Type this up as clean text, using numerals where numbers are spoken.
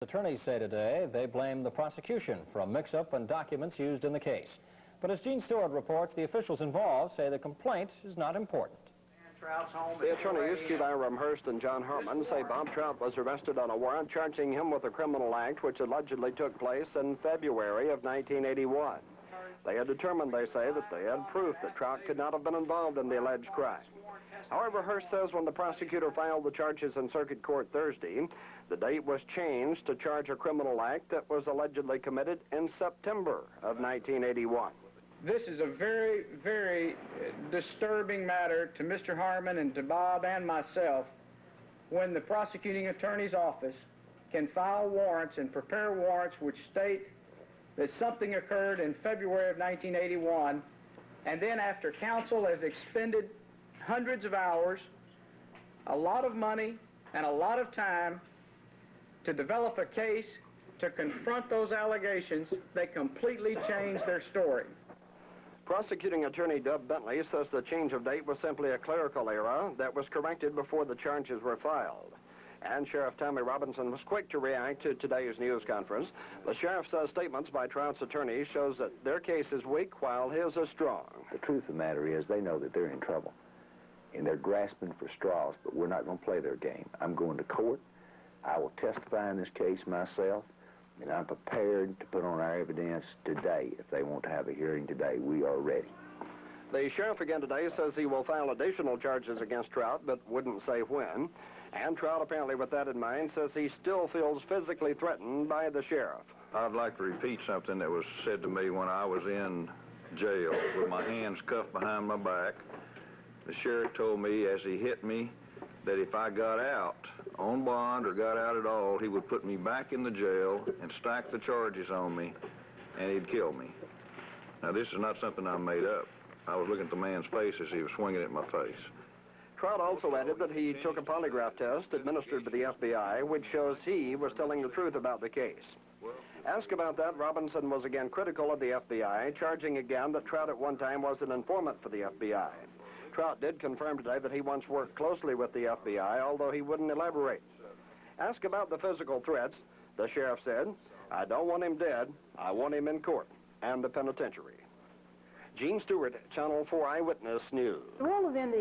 Attorneys say today they blame the prosecution for a mix-up in documents used in the case. But as Gene Stewart reports, the officials involved say the complaint is not important. The attorneys, Byrum Hurst and John Harmon, say Bob Trout was arrested on a warrant charging him with a criminal act which allegedly took place in February of 1981. They had determined, they say, that they had proof that Trout could not have been involved in the alleged crime. However, Hurst says when the prosecutor filed the charges in circuit court Thursday, the date was changed to charge a criminal act that was allegedly committed in September of 1981. This is a very, very disturbing matter to Mr. Harmon and to Bob and myself when the prosecuting attorney's office can file warrants and prepare warrants which state that something occurred in February of 1981, and then after counsel has expended hundreds of hours, a lot of money, and a lot of time to develop a case to confront those allegations, they completely change their story. Prosecuting attorney Dub Bentley says the change of date was simply a clerical error that was corrected before the charges were filed. And Sheriff Tommy Robinson was quick to react to today's news conference. The sheriff says statements by Trout's attorney shows that their case is weak while his is strong. The truth of the matter is they know that they're in trouble, and they're grasping for straws, but we're not going to play their game. I'm going to court. I will testify in this case myself, and I'm prepared to put on our evidence today. If they want to have a hearing today, we are ready. The sheriff again today says he will file additional charges against Trout, but wouldn't say when. And Trout, apparently with that in mind, says he still feels physically threatened by the sheriff. I'd like to repeat something that was said to me when I was in jail with my hands cuffed behind my back. The sheriff told me as he hit me that if I got out on bond or got out at all, he would put me back in the jail and stack the charges on me, and he'd kill me. Now, this is not something I made up. I was looking at the man's face as he was swinging at my face. Trout also added that he took a polygraph test administered by the FBI, which shows he was telling the truth about the case. Asked about that, Robinson was again critical of the FBI, charging again that Trout at one time was an informant for the FBI. Trout did confirm today that he once worked closely with the FBI, although he wouldn't elaborate. Asked about the physical threats, the sheriff said, "I don't want him dead, I want him in court and the penitentiary." Gene Stewart, Channel 4 Eyewitness News.